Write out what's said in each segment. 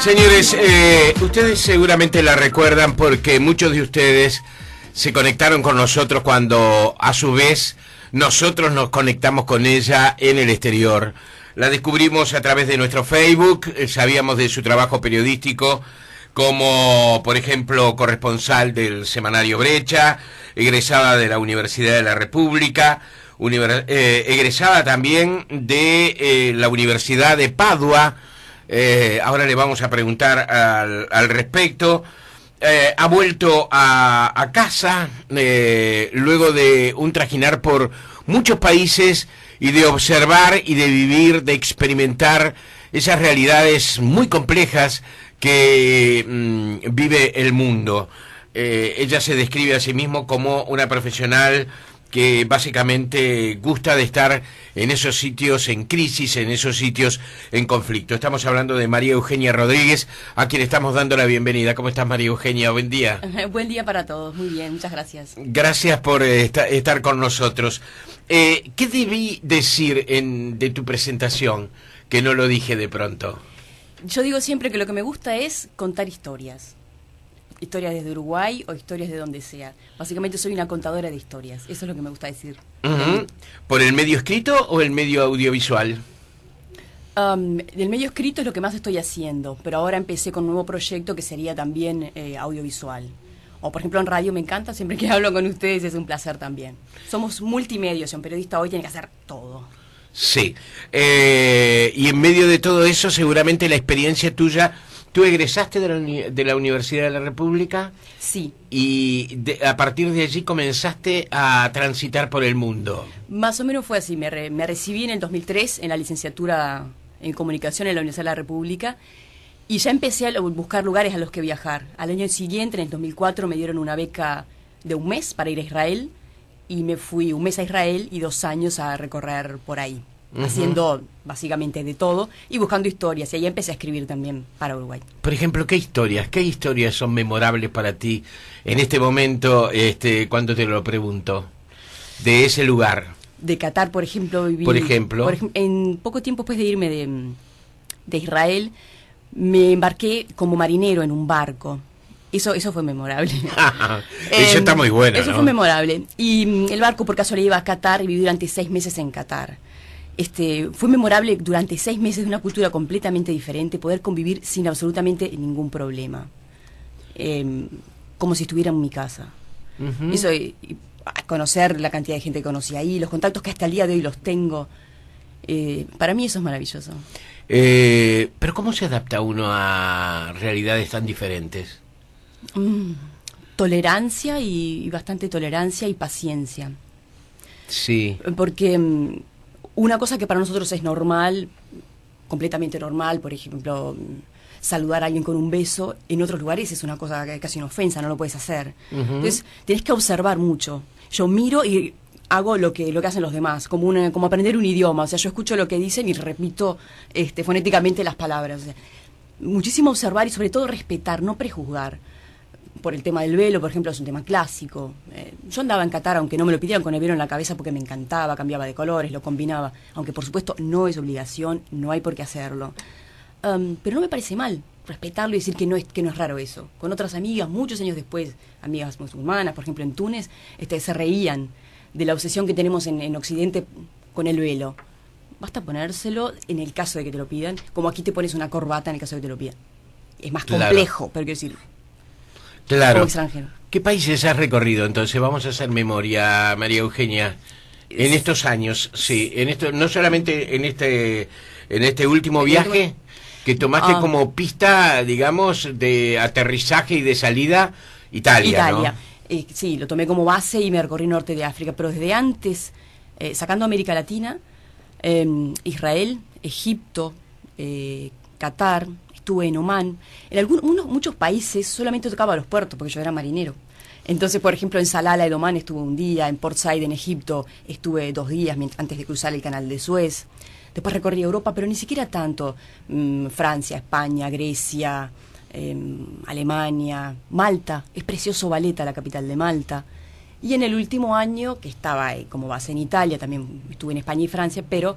Señores, ustedes seguramente la recuerdan porque muchos de ustedes se conectaron con nosotros cuando a su vez nosotros nos conectamos con ella en el exterior. La descubrimos a través de nuestro Facebook, sabíamos de su trabajo periodístico como, por ejemplo, corresponsal del semanario Brecha, egresada de la Universidad de la República, egresada también de la Universidad de Padua. Ahora le vamos a preguntar al respecto. Ha vuelto a casa luego de un trajinar por muchos países y de observar y de vivir, de experimentar esas realidades muy complejas que vive el mundo. Ella se describe a sí mismo como una profesional que básicamente gusta de estar en esos sitios en crisis, en esos sitios en conflicto. Estamos hablando de María Eugenia Rodríguez, a quien estamos dando la bienvenida. ¿Cómo estás, María Eugenia? Buen día. Buen día para todos, muy bien, muchas gracias. Gracias por estar con nosotros. ¿Qué debí decir de tu presentación que no lo dije de pronto? Yo digo siempre que lo que me gusta es contar historias. Historias desde Uruguay o historias de donde sea. Básicamente soy una contadora de historias. Eso es lo que me gusta decir. ¿Por el medio escrito o el medio audiovisual? Del medio escrito es lo que más estoy haciendo, pero ahora empecé con un nuevo proyecto que sería también audiovisual. O por ejemplo en radio me encanta, siempre que hablo con ustedes es un placer también. Somos multimedios y un periodista hoy tiene que hacer todo. Sí. Y en medio de todo eso seguramente la experiencia tuya... ¿Tú egresaste de la Universidad de la República? Sí. ¿Y a partir de allí comenzaste a transitar por el mundo? Más o menos fue así. Me recibí en el 2003 en la licenciatura en Comunicación en la Universidad de la República y ya empecé a buscar lugares a los que viajar. Al año siguiente, en el 2004, me dieron una beca de un mes para ir a Israel y me fui un mes a Israel y 2 años a recorrer por ahí. Haciendo básicamente de todo y buscando historias, y ahí empecé a escribir también para Uruguay. Por ejemplo, ¿qué historias son memorables para ti en este momento, cuando te lo pregunto, de ese lugar? De Qatar, por ejemplo, viví... Por ejemplo, en poco tiempo después de irme de Israel, me embarqué como marinero en un barco. Eso fue memorable. Eso está muy bueno, Eso ¿no? fue memorable. Y el barco por casualidad iba a Qatar y viví durante 6 meses en Qatar. Fue memorable durante 6 meses de una cultura completamente diferente, poder convivir sin absolutamente ningún problema, como si estuviera en mi casa. Eso, conocer la cantidad de gente que conocí ahí, los contactos que hasta el día de hoy los tengo, para mí eso es maravilloso. Pero ¿cómo se adapta uno a realidades tan diferentes? Tolerancia y bastante tolerancia y paciencia. Sí. Porque... una cosa que para nosotros es normal, completamente normal, por ejemplo, saludar a alguien con un beso, en otros lugares es una cosa casi una ofensa, no lo puedes hacer. Entonces, tenés que observar mucho. Yo miro y hago lo que hacen los demás, como aprender un idioma. O sea, yo escucho lo que dicen y repito fonéticamente las palabras. O sea, muchísimo observar y sobre todo respetar, no prejuzgar. Por el tema del velo, por ejemplo, es un tema clásico. Yo andaba en Qatar, aunque no me lo pidieran, con el velo en la cabeza porque me encantaba, cambiaba de colores, lo combinaba. Aunque, por supuesto, no es obligación, no hay por qué hacerlo. Pero no me parece mal respetarlo y decir que no es raro eso. Con otras amigas, muchos años después, amigas musulmanas, por ejemplo, en Túnez, se reían de la obsesión que tenemos en Occidente con el velo. Basta ponérselo en el caso de que te lo pidan, como aquí te pones una corbata en el caso de que te lo pidan. Es más complejo, pero quiero decir... Claro. Como extranjero. ¿Qué países has recorrido? Entonces vamos a hacer memoria, María Eugenia, en estos años, sí, no solamente en este último viaje que tomaste como pista, digamos, de aterrizaje y de salida, Italia, ¿no? Sí, lo tomé como base y me recorrí norte de África, pero desde antes, sacando América Latina, Israel, Egipto, Qatar. Estuve en Omán. En muchos países solamente tocaba los puertos porque yo era marinero. Entonces, por ejemplo, en Salala, en Omán, estuve un día. En Port Said, en Egipto, estuve 2 días antes de cruzar el canal de Suez. Después recorrí Europa, pero ni siquiera tanto. Francia, España, Grecia, Alemania, Malta. Es precioso Valetta, la capital de Malta. Y en el último año, que estaba como base en Italia, también estuve en España y Francia, pero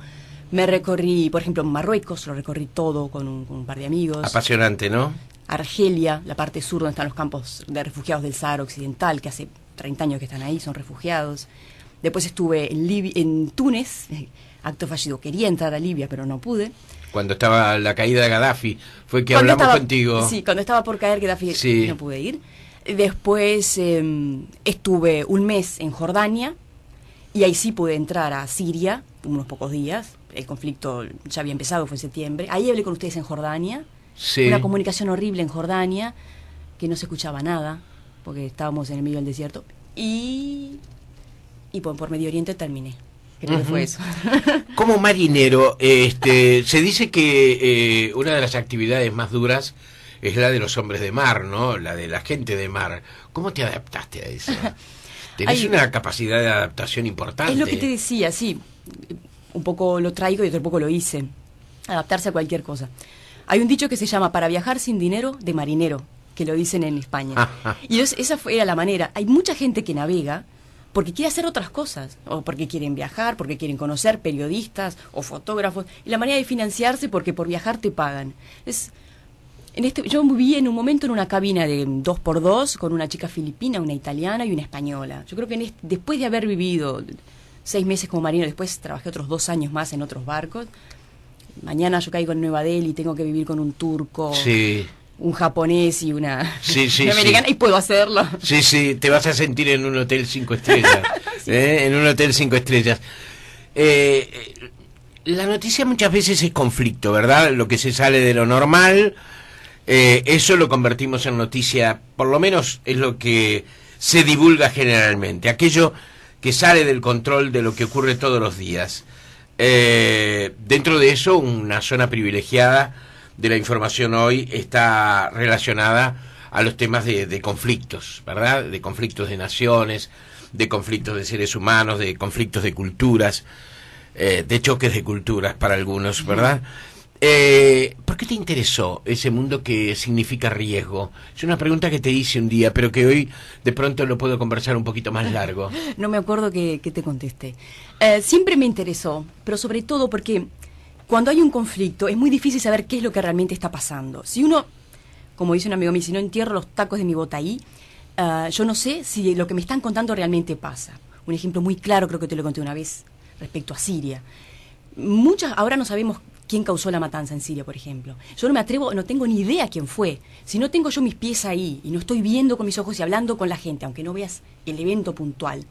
Me recorrí, por ejemplo, Marruecos, lo recorrí todo con un par de amigos. Apasionante, ¿no? Argelia, la parte sur donde están los campos de refugiados del Sahara Occidental, que hace 30 años que están ahí, son refugiados. Después estuve en Túnez, acto fallido. Quería entrar a Libia, pero no pude. Cuando estaba la caída de Gaddafi, fue que hablamos contigo. Sí, cuando estaba por caer Gaddafi, sí. No pude ir. Después estuve un mes en Jordania, y ahí sí pude entrar a Siria, unos pocos días. El conflicto ya había empezado, fue en septiembre. Ahí hablé con ustedes en Jordania. Sí. Una comunicación horrible en Jordania, que no se escuchaba nada, porque estábamos en el medio del desierto. Y por Medio Oriente terminé. Creo que fue eso. Como marinero, se dice que una de las actividades más duras es la de los hombres de mar, ¿no? La de la gente de mar. ¿Cómo te adaptaste a eso? Tenés una capacidad de adaptación importante. Es lo que te decía, sí. Un poco lo traigo y otro poco lo hice. Adaptarse a cualquier cosa. Hay un dicho que se llama: para viajar sin dinero, de marinero, que lo dicen en España. Y era la manera. Hay mucha gente que navega porque quiere hacer otras cosas, o porque quieren viajar, porque quieren conocer periodistas o fotógrafos, y la manera de financiarse porque por viajar te pagan. Yo viví en un momento en una cabina de 2x2 con una chica filipina, una italiana y una española. Yo creo que después de haber vivido 6 meses como marinero, después trabajé otros 2 años más en otros barcos. Mañana yo caigo en Nueva Delhi y tengo que vivir con un turco, sí, un japonés y una sí. americana, y puedo hacerlo. Sí, te vas a sentir en un hotel 5 estrellas. Sí. En un hotel 5 estrellas. La noticia muchas veces es conflicto, ¿verdad? Lo que se sale de lo normal, eso lo convertimos en noticia, por lo menos es lo que se divulga generalmente. Aquello que sale del control de lo que ocurre todos los días. Dentro de eso, una zona privilegiada de la información hoy está relacionada a los temas de conflictos, ¿verdad? De conflictos de naciones, de conflictos de seres humanos, de conflictos de culturas, de choques de culturas para algunos, ¿verdad? ¿Por qué te interesó ese mundo que significa riesgo? Es una pregunta que te hice un día, pero que hoy de pronto lo puedo conversar un poquito más largo. No me acuerdo que te contesté. Siempre me interesó, pero sobre todo porque cuando hay un conflicto es muy difícil saber qué es lo que realmente está pasando. Si uno, como dice un amigo mío, si no entierro los tacos de mi bota ahí, yo no sé si lo que me están contando realmente pasa. Un ejemplo muy claro, creo que te lo conté una vez, respecto a Siria. Ahora no sabemos quién causó la matanza en Siria, por ejemplo. Yo no me atrevo, no tengo ni idea quién fue. Si no tengo yo mis pies ahí y no estoy viendo con mis ojos y hablando con la gente, aunque no veas el evento puntual,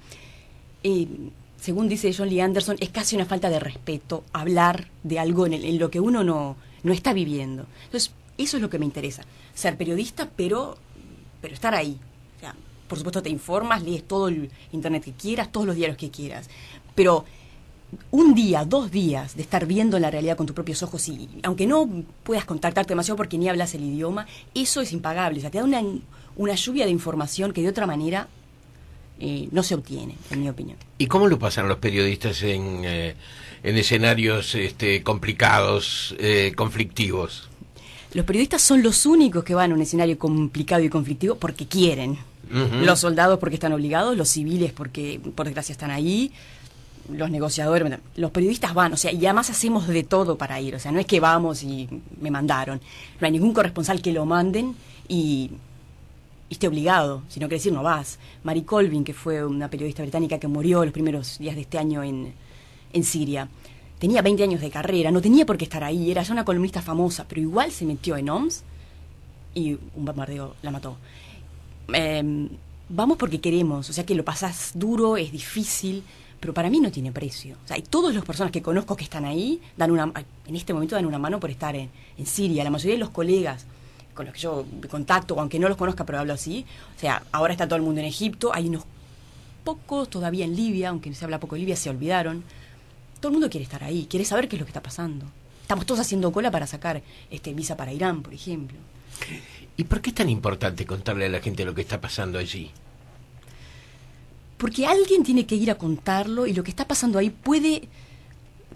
según dice John Lee Anderson, es casi una falta de respeto hablar de algo en lo que uno no está viviendo. Entonces, eso es lo que me interesa. Ser periodista, pero estar ahí. O sea, por supuesto te informas, lees todo el internet que quieras, todos los diarios que quieras. Pero un día, 2 días de estar viendo la realidad con tus propios ojos, y aunque no puedas contactarte demasiado porque ni hablas el idioma, eso es impagable. O sea, te da una lluvia de información que de otra manera no se obtiene, en mi opinión. ¿Y cómo lo pasan los periodistas en escenarios complicados, conflictivos? Los periodistas son los únicos que van a un escenario complicado y conflictivo porque quieren. Los soldados porque están obligados, los civiles porque por desgracia están ahí, los negociadores, los periodistas van, o sea, y además hacemos de todo para ir, o sea, no es que vamos y me mandaron, no hay ningún corresponsal que lo manden y esté obligado, si no quiere decir no vas. Mary Colvin, que fue una periodista británica que murió los primeros días de este año en Siria, tenía 20 años de carrera, no tenía por qué estar ahí, era ya una columnista famosa, pero igual se metió en Homs y un bombardeo la mató. Vamos porque queremos, o sea que lo pasás duro, es difícil, pero para mí no tiene precio. O sea, y todas las personas que conozco que están ahí, en este momento dan una mano por estar en Siria. La mayoría de los colegas con los que yo me contacto, aunque no los conozca, pero hablo así, o sea, ahora está todo el mundo en Egipto, hay unos pocos todavía en Libia, aunque se habla poco de Libia, se olvidaron. Todo el mundo quiere estar ahí, quiere saber qué es lo que está pasando. Estamos todos haciendo cola para sacar visa para Irán, por ejemplo. ¿Y por qué es tan importante contarle a la gente lo que está pasando allí? Porque alguien tiene que ir a contarlo y lo que está pasando ahí puede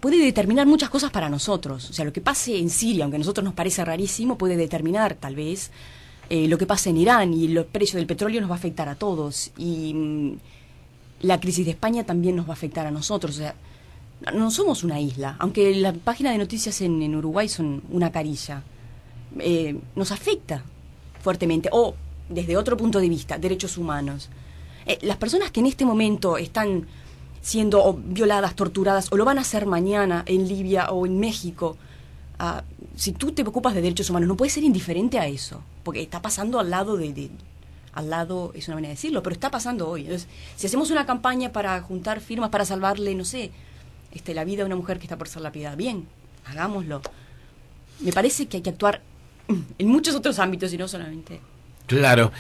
determinar muchas cosas para nosotros. O sea, lo que pase en Siria, aunque a nosotros nos parece rarísimo, puede determinar tal vez lo que pasa en Irán, y el precio del petróleo nos va a afectar a todos. Y la crisis de España también nos va a afectar a nosotros. O sea, No somos una isla, aunque la página de noticias en Uruguay son una carilla. Nos afecta fuertemente. O, desde otro punto de vista, derechos humanos. Las personas que en este momento están siendo violadas, torturadas, o lo van a hacer mañana en Libia o en México, si tú te ocupas de derechos humanos, no puedes ser indiferente a eso, porque está pasando al lado al lado, es una manera de decirlo, pero está pasando hoy. Entonces, si hacemos una campaña para juntar firmas para salvarle, no sé, la vida de una mujer que está por ser lapidada, bien, hagámoslo. Me parece que hay que actuar en muchos otros ámbitos y no solamente... Claro.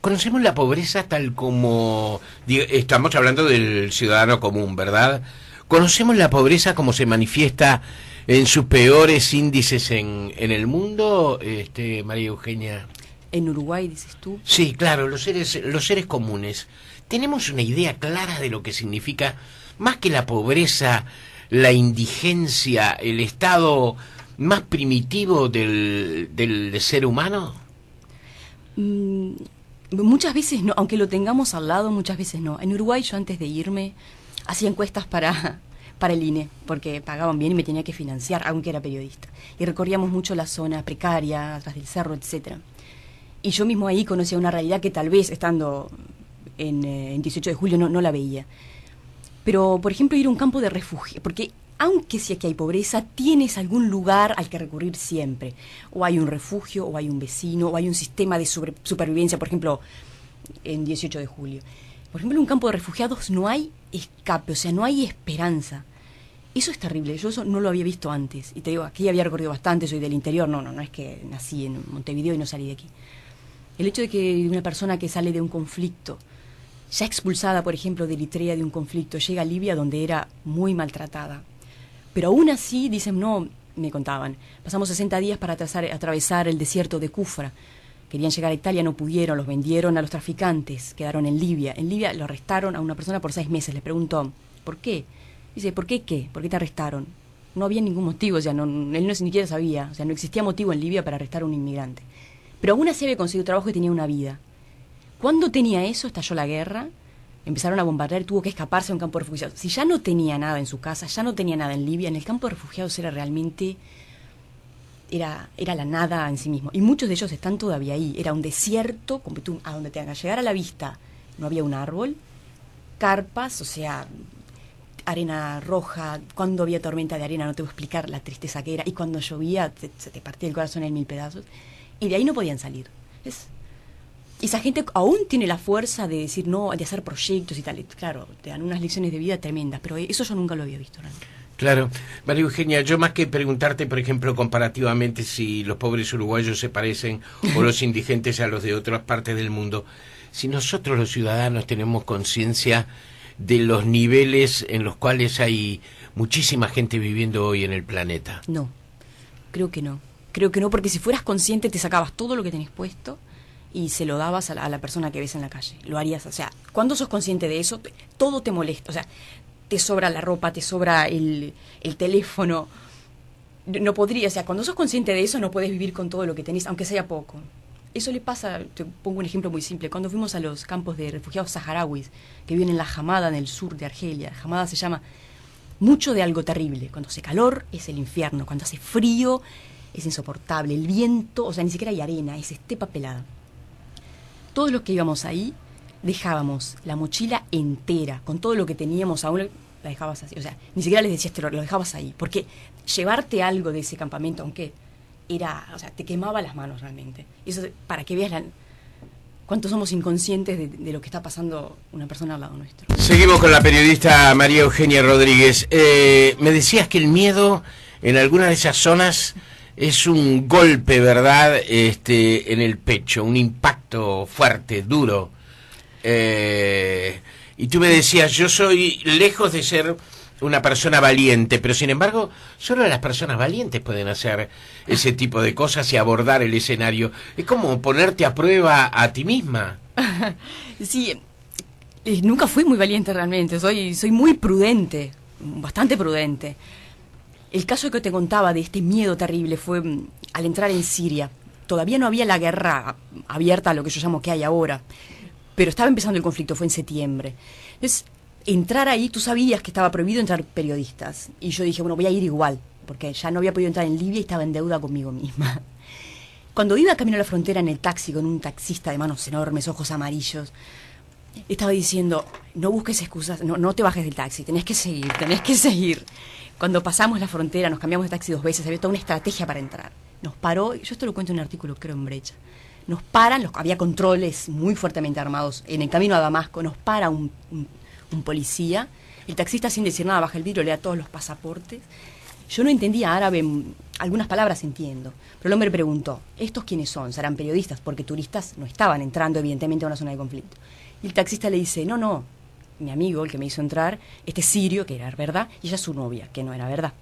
Conocemos la pobreza tal como... Estamos hablando del ciudadano común, ¿verdad? ¿Conocemos la pobreza como se manifiesta en sus peores índices en el mundo, María Eugenia? ¿En Uruguay, dices tú? Sí, claro, los seres comunes. ¿Tenemos una idea clara de lo que significa, más que la pobreza, la indigencia, el estado más primitivo del ser humano? Muchas veces no, aunque lo tengamos al lado, muchas veces no. En Uruguay yo antes de irme hacía encuestas para el INE, porque pagaban bien y me tenía que financiar, aunque era periodista. Y recorríamos mucho la zona precaria, atrás del cerro, etcétera. Y yo mismo ahí conocía una realidad que tal vez estando en 18 de julio no la veía. Pero, por ejemplo, ir a un campo de refugio, porque aunque sí que hay pobreza, tienes algún lugar al que recurrir siempre. O hay un refugio, o hay un vecino, o hay un sistema de supervivencia, por ejemplo, en 18 de julio. Por ejemplo, en un campo de refugiados no hay escape, o sea, no hay esperanza. Eso es terrible, yo eso no lo había visto antes. Y te digo, aquí había recorrido bastante, soy del interior, no es que nací en Montevideo y no salí de aquí. El hecho de que una persona que sale de un conflicto, ya expulsada, por ejemplo, de Eritrea de un conflicto, llega a Libia donde era muy maltratada. Pero aún así, dicen, no, me contaban, pasamos 60 días para atravesar el desierto de Kufra. Querían llegar a Italia, no pudieron, los vendieron a los traficantes, quedaron en Libia. En Libia lo arrestaron a una persona por 6 meses. Le preguntó, ¿por qué? Dice, ¿por qué qué? ¿Por qué te arrestaron? No había ningún motivo, o sea, él ni siquiera sabía, o sea, no existía motivo en Libia para arrestar a un inmigrante. Pero aún así había conseguido trabajo y tenía una vida. Cuando tenía eso, estalló la guerra, empezaron a bombardear, tuvo que escaparse a un campo de refugiados. Si ya no tenía nada en su casa, ya no tenía nada en Libia, en el campo de refugiados era realmente... Era la nada en sí mismo. Y muchos de ellos están todavía ahí. Era un desierto, a donde te hagan llegar a la vista. No había un árbol, carpas, o sea, arena roja. Cuando había tormenta de arena, no te voy a explicar la tristeza que era. Y cuando llovía, se te partía el corazón en 1000 pedazos. Y de ahí no podían salir. Esa gente aún tiene la fuerza de decir no, de hacer proyectos y tal. Claro, te dan unas lecciones de vida tremendas, pero eso yo nunca lo había visto realmente. Claro. María Eugenia, yo más que preguntarte, por ejemplo, comparativamente si los pobres uruguayos se parecen o los indigentes a los de otras partes del mundo, si nosotros los ciudadanos tenemos conciencia de los niveles en los cuales hay muchísima gente viviendo hoy en el planeta. No, creo que no. Creo que no, porque si fueras consciente te sacabas todo lo que tenés puesto y se lo dabas a la persona que ves en la calle. Lo harías, o sea, cuando sos consciente de eso, todo te molesta, o sea, te sobra la ropa, te sobra el teléfono. No podría, o sea, cuando sos consciente de eso no puedes vivir con todo lo que tenés, aunque sea poco. Eso le pasa, te pongo un ejemplo muy simple, cuando fuimos a los campos de refugiados saharauis, que viven en la Hamada, en el sur de Argelia. Hamada se llama mucho de algo terrible. Cuando hace calor es el infierno, cuando hace frío es insoportable, el viento, o sea, ni siquiera hay arena, es estepa pelada. Todos los que íbamos ahí dejábamos la mochila entera, con todo lo que teníamos aún, la dejabas así, o sea, ni siquiera les decías, lo dejabas ahí, porque llevarte algo de ese campamento, aunque era, o sea, te quemaba las manos realmente. Eso para que veas cuánto somos inconscientes de lo que está pasando una persona al lado nuestro. Seguimos con la periodista María Eugenia Rodríguez. Me decías que el miedo en alguna de esas zonas es un golpe, ¿verdad?, en el pecho, un impacto fuerte, duro. Y tú me decías, yo soy lejos de ser una persona valiente, pero sin embargo, solo las personas valientes pueden hacer ese tipo de cosas y abordar el escenario. Es como ponerte a prueba a ti misma. Sí, nunca fui muy valiente realmente, soy muy prudente, bastante prudente. El caso que te contaba de este miedo terrible fue al entrar en Siria. Todavía no había la guerra abierta, lo que yo llamo que hay ahora, pero estaba empezando el conflicto, fue en septiembre. Entonces, entrar ahí, tú sabías que estaba prohibido entrar periodistas. Y yo dije, bueno, voy a ir igual, porque ya no había podido entrar en Libia y estaba en deuda conmigo misma. Cuando iba camino a la frontera en el taxi con un taxista de manos enormes, ojos amarillos, estaba diciendo, no busques excusas, no te bajes del taxi, tenés que seguir, tenés que seguir. Cuando pasamos la frontera, nos cambiamos de taxi 2 veces, había toda una estrategia para entrar. Nos paró, yo esto lo cuento en un artículo, creo, en Brecha. Nos paran, había controles muy fuertemente armados en el camino a Damasco, nos para un policía, el taxista sin decir nada baja el vidrio, le da todos los pasaportes. Yo no entendía árabe, algunas palabras entiendo, pero el hombre preguntó, ¿estos quiénes son? ¿Serán periodistas? Porque turistas no estaban entrando evidentemente a una zona de conflicto. Y el taxista le dice, no, mi amigo, el que me hizo entrar, este sirio, que era verdad, y ella es su novia, que no era verdad.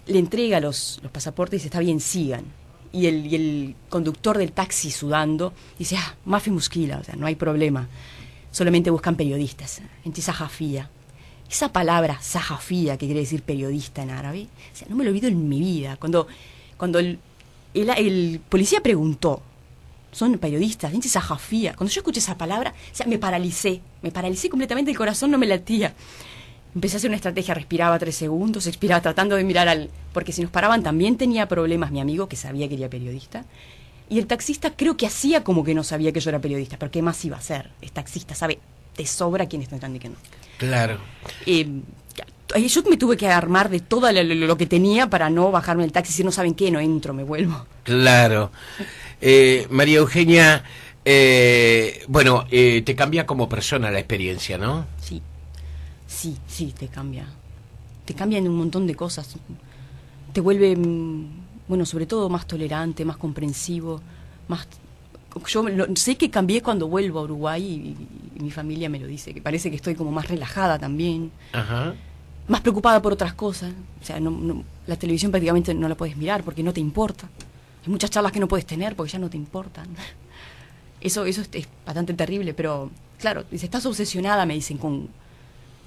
Le entrega los pasaportes y dice, está bien, sigan. Y el conductor del taxi, sudando, dice, mafi musquila, o sea, no hay problema. Solamente buscan periodistas. Enti sahafía. Esa palabra, sahafía, que quiere decir periodista en árabe, o sea, no me lo olvido en mi vida. Cuando el policía preguntó, ¿son periodistas? Enti sahafía. Cuando yo escuché esa palabra, o sea, me paralicé completamente, el corazón no me latía. Empecé a hacer una estrategia, respiraba 3 segundos, expiraba tratando de mirar porque si nos paraban también tenía problemas mi amigo, que sabía que era periodista. Y el taxista creo que hacía como que no sabía que yo era periodista, pero ¿qué más iba a hacer? Es taxista, sabe de sobra quién está entrando y quién no. Claro. Yo me tuve que armar de todo lo que tenía para no bajarme del taxi. Si no saben qué, no entro, me vuelvo. Claro. María Eugenia, te cambia como persona la experiencia, ¿no? Sí, te cambia. Te cambia en un montón de cosas. Te vuelve... sobre todo más tolerante, más comprensivo, sé que cambié cuando vuelvo a Uruguay y mi familia me lo dice, que parece que estoy como más relajada también. Ajá. Más preocupada por otras cosas. O sea, la televisión prácticamente no la puedes mirar porque no te importa. Hay muchas charlas que no puedes tener porque ya no te importan. Eso es bastante terrible, pero claro, dice, estás obsesionada, me dicen, con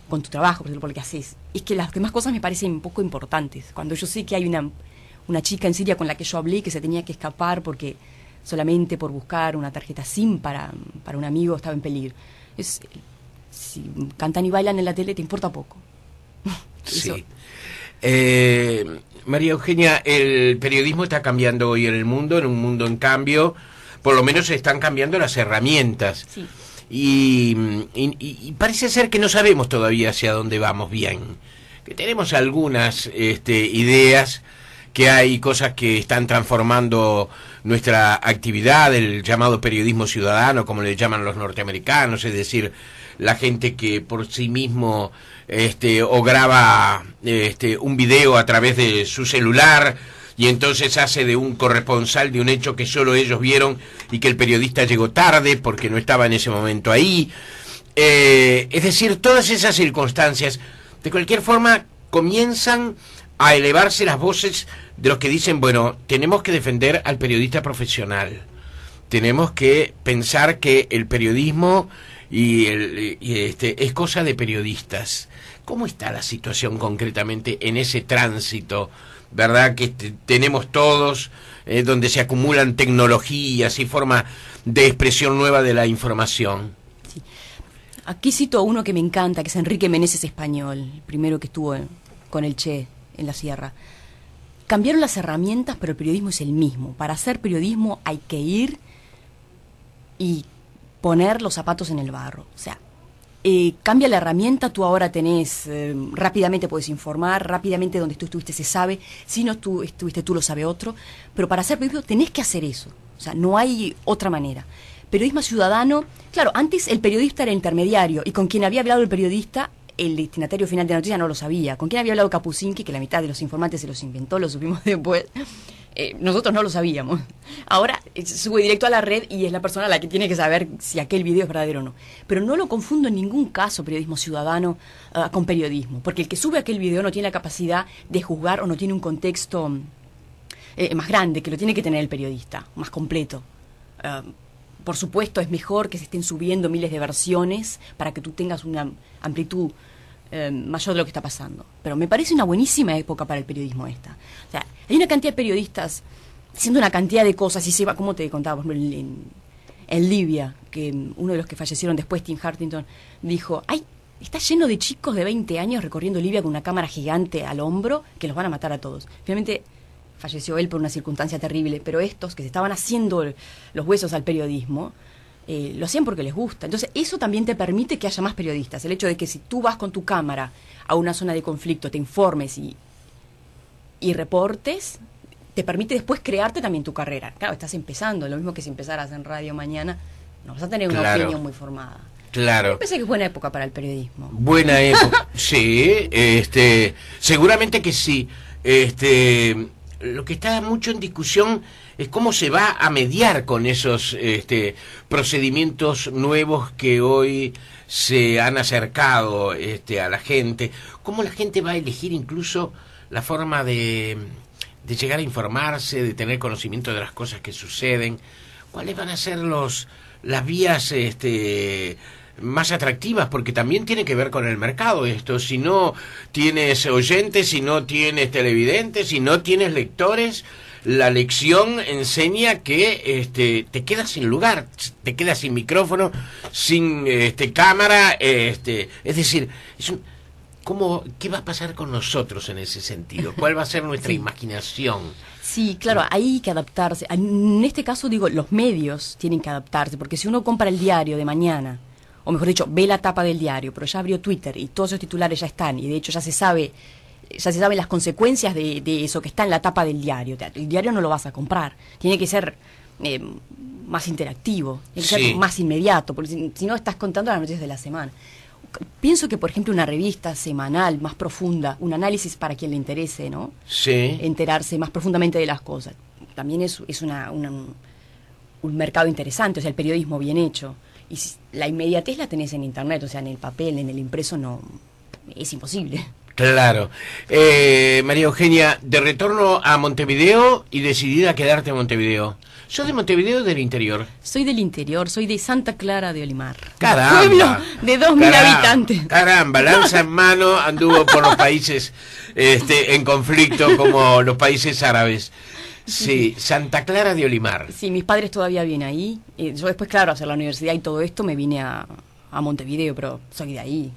tu trabajo, por lo que haces. Es que las demás cosas me parecen un poco importantes. Cuando yo sé que hay una chica en Siria con la que yo hablé que se tenía que escapar porque solamente por buscar una tarjeta SIM para un amigo estaba en peligro. Si cantan y bailan en la tele te importa poco. Sí. María Eugenia, el periodismo está cambiando hoy en el mundo, en un mundo en cambio, por lo menos se están cambiando las herramientas. Sí. Y parece ser que no sabemos todavía hacia dónde vamos bien, que tenemos algunas ideas, que hay cosas que están transformando nuestra actividad, el llamado periodismo ciudadano, como le llaman los norteamericanos, es decir, la gente que por sí mismo o graba un video a través de su celular y entonces hace de un corresponsal de un hecho que solo ellos vieron y que el periodista llegó tarde porque no estaba en ese momento ahí. Es decir, todas esas circunstancias, de cualquier forma, comienzan a elevarse las voces de los que dicen, bueno, tenemos que defender al periodista profesional, tenemos que pensar que el periodismo es cosa de periodistas. ¿Cómo está la situación concretamente en ese tránsito, verdad, que tenemos todos, donde se acumulan tecnologías y forma de expresión nueva de la información? Sí. Aquí cito a uno que me encanta, que es Enrique Meneses Español, el primero que estuvo con el Che en la sierra. Cambiaron las herramientas, pero el periodismo es el mismo. Para hacer periodismo hay que ir y poner los zapatos en el barro. O sea, cambia la herramienta, tú ahora tenés, rápidamente puedes informar, rápidamente donde tú estuviste se sabe, si no tú estuviste tú lo sabe otro, pero para hacer periodismo tenés que hacer eso. O sea, no hay otra manera. Periodismo ciudadano, claro, antes el periodista era intermediario y con quien había hablado el periodista, el destinatario final de la noticia no lo sabía. Con quién había hablado Kapuscinski, que la mitad de los informantes se los inventó, lo supimos después. Nosotros no lo sabíamos. Ahora sube directo a la red y es la persona a la que tiene que saber si aquel video es verdadero o no. Pero no lo confundo en ningún caso, periodismo ciudadano, con periodismo. Porque el que sube aquel video no tiene la capacidad de juzgar o no tiene un contexto más grande, que lo tiene que tener el periodista, más completo. Por supuesto, es mejor que se estén subiendo miles de versiones para que tú tengas una amplitud mayor de lo que está pasando. Pero me parece una buenísima época para el periodismo esta. O sea, hay una cantidad de periodistas haciendo una cantidad de cosas y se va, como te contaba, por ejemplo, en Libia, que uno de los que fallecieron después, Tim Hartington, dijo, ¡ay! Está lleno de chicos de 20 años recorriendo Libia con una cámara gigante al hombro que los van a matar a todos. Finalmente falleció él por una circunstancia terrible, pero estos que se estaban haciendo los huesos al periodismo, lo hacían porque les gusta. Entonces eso también te permite que haya más periodistas. El hecho de que si tú vas con tu cámara a una zona de conflicto, te informes y reportes, te permite después crearte también tu carrera. Claro, estás empezando, lo mismo que si empezaras en radio mañana, no vas a tener una opinión muy formada. Claro. Me parece que es buena época para el periodismo. Buena época, sí, seguramente que sí. Lo que está mucho en discusión es cómo se va a mediar con esos procedimientos nuevos que hoy se han acercado a la gente. Cómo la gente va a elegir incluso la forma de llegar a informarse, de tener conocimiento de las cosas que suceden. ¿Cuáles van a ser las vías más atractivas? Porque también tiene que ver con el mercado esto. Si no tienes oyentes, si no tienes televidentes, si no tienes lectores, la lección enseña que te quedas sin lugar, te quedas sin micrófono, sin cámara, es decir, ¿qué va a pasar con nosotros en ese sentido? ¿Cuál va a ser nuestra imaginación? Sí, claro, hay que adaptarse. En este caso, digo, los medios tienen que adaptarse, porque si uno compra el diario de mañana, o mejor dicho, ve la tapa del diario, pero ya abrió Twitter y todos esos titulares ya están, y de hecho ya se saben las consecuencias de eso que está en la tapa del diario. El diario no lo vas a comprar, tiene que ser más interactivo, tiene que ser más inmediato, porque si no estás contando las noticias de la semana. Pienso que, por ejemplo, una revista semanal más profunda, un análisis para quien le interese, ¿no? Sí. Enterarse más profundamente de las cosas. También es un mercado interesante, o sea, el periodismo bien hecho. Y la inmediatez la tenés en Internet, o sea, en el papel, en el impreso, no, es imposible. Claro. María Eugenia, de retorno a Montevideo y decidida a quedarte en Montevideo. ¿Sos de Montevideo o del interior? Soy del interior, soy de Santa Clara de Olimar. ¡Caramba! Pueblo de 2.000 habitantes. ¡Caramba! Lanza en mano, anduvo por los países en conflicto como los países árabes. Sí, Santa Clara de Olimar. Sí, mis padres todavía viven ahí. Yo después, claro, hacer la universidad y todo esto, me vine a Montevideo, pero soy de ahí.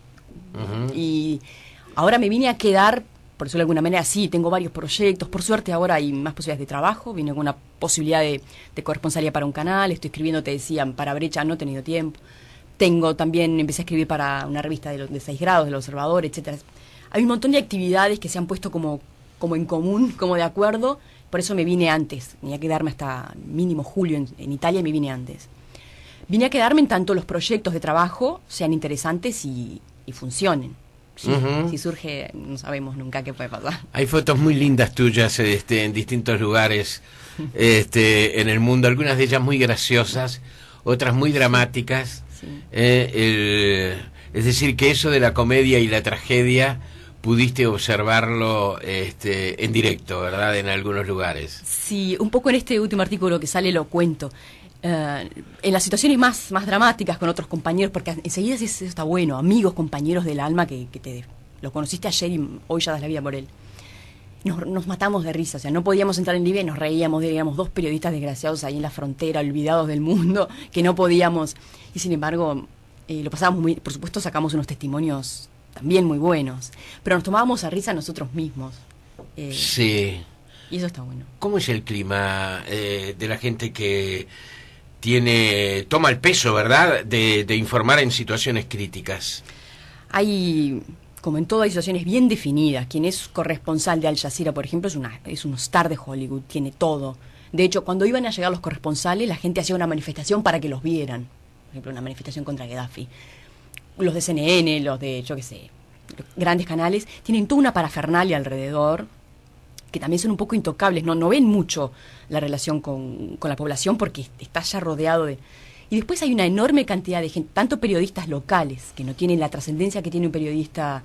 Y ahora me vine a quedar, por decirlo de alguna manera, sí, tengo varios proyectos. Por suerte ahora hay más posibilidades de trabajo. Vine con una posibilidad de corresponsalía para un canal. Estoy escribiendo, te decía, para Brecha, no he tenido tiempo. Empecé a escribir para una revista de 6 grados, del Observador, etcétera. Hay un montón de actividades que se han puesto como en común, como de acuerdo. Por eso me vine antes. Venía a quedarme hasta mínimo julio en Italia y me vine antes. Vine a quedarme en tanto los proyectos de trabajo sean interesantes y funcionen. Sí, si surge, no sabemos nunca qué puede pasar. Hay fotos muy lindas tuyas en distintos lugares en el mundo, algunas de ellas muy graciosas, otras muy dramáticas. Sí. Es decir, que eso de la comedia y la tragedia pudiste observarlo en directo, ¿verdad? En algunos lugares. Sí, un poco en este último artículo que sale lo cuento. En las situaciones más dramáticas con otros compañeros, porque enseguida eso está bueno, amigos, compañeros del alma que lo conociste ayer y hoy ya das la vida por él. Nos matamos de risa, o sea, no podíamos entrar en Libia y nos reíamos, éramos 2 periodistas desgraciados ahí en la frontera, olvidados del mundo, que no podíamos, y sin embargo lo pasábamos muy, por supuesto sacamos unos testimonios también muy buenos, pero nos tomábamos a risa nosotros mismos. Sí. Y eso está bueno. ¿Cómo es el clima de la gente que toma el peso, ¿verdad?, de informar en situaciones críticas? Hay, como en todo, hay situaciones bien definidas. Quien es corresponsal de Al Jazeera, por ejemplo, es un star de Hollywood, tiene todo. De hecho, cuando iban a llegar los corresponsales, la gente hacía una manifestación para que los vieran. Por ejemplo, una manifestación contra Gaddafi. Los de CNN, los de, yo qué sé, grandes canales, tienen toda una parafernalia alrededor, que también son un poco intocables, no ven mucho la relación con la población porque está ya rodeado de... Y después hay una enorme cantidad de gente, tanto periodistas locales, que no tienen la trascendencia que tiene un periodista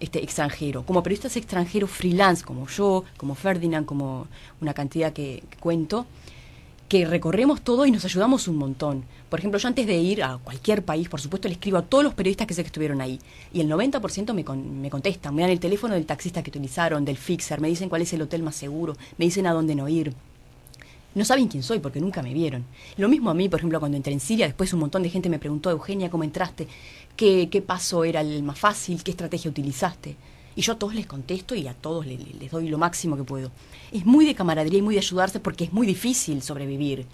extranjero, como periodistas extranjeros freelance, como yo, como Ferdinand, como una cantidad que cuento, que recorremos todo y nos ayudamos un montón. Por ejemplo, yo antes de ir a cualquier país, por supuesto, le escribo a todos los periodistas que sé que estuvieron ahí. Y el 90% me contestan, me dan el teléfono del taxista que utilizaron, del fixer, me dicen cuál es el hotel más seguro, me dicen a dónde no ir. no saben quién soy porque nunca me vieron. Lo mismo a mí, por ejemplo, cuando entré en Siria, después un montón de gente me preguntó, Eugenia, ¿cómo entraste? ¿Qué paso era el más fácil? ¿Qué estrategia utilizaste? Y yo a todos les contesto y a todos les doy lo máximo que puedo. Es muy de camaradería y muy de ayudarse porque es muy difícil sobrevivir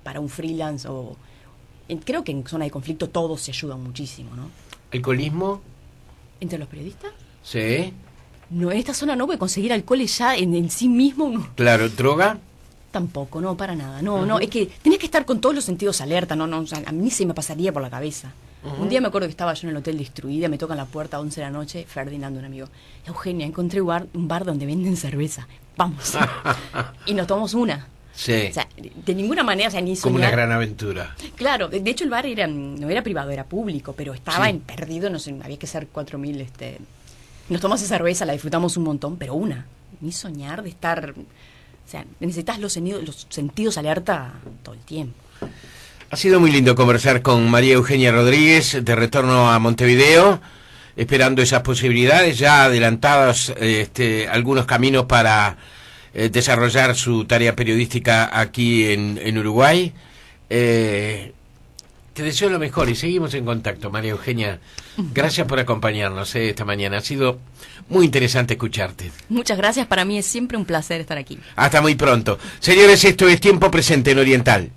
para un freelance creo que en zona de conflicto todos se ayudan muchísimo, ¿no? ¿Alcoholismo? ¿Entre los periodistas? Sí. No, en esta zona no, porque conseguir alcohol ya en sí mismo... No. Claro, ¿droga? Tampoco, no, para nada. No, no, es que tenés que estar con todos los sentidos alerta, no, o sea, a mí se me pasaría por la cabeza. Un día me acuerdo que estaba yo en el hotel destruida, me tocan la puerta a 11 de la noche, Ferdinando, un amigo. Eugenia, encontré un bar donde venden cerveza. Vamos. Y nos tomamos una. Sí. O sea, de ninguna manera, o sea, ni soñar. Como una gran aventura. Claro, de hecho el bar no era privado, era público, pero estaba perdido, no sé, había que ser 4.000, Nos tomamos esa cerveza, la disfrutamos un montón, pero una. Ni soñar de estar... O sea, necesitas los sentidos alerta todo el tiempo. Ha sido muy lindo conversar con María Eugenia Rodríguez, de retorno a Montevideo, esperando esas posibilidades, ya adelantados algunos caminos para desarrollar su tarea periodística aquí en Uruguay. Te deseo lo mejor y seguimos en contacto, María Eugenia. Gracias por acompañarnos esta mañana. Ha sido muy interesante escucharte. Muchas gracias. Para mí es siempre un placer estar aquí. Hasta muy pronto. Señores, esto es Tiempo Presente en Oriental.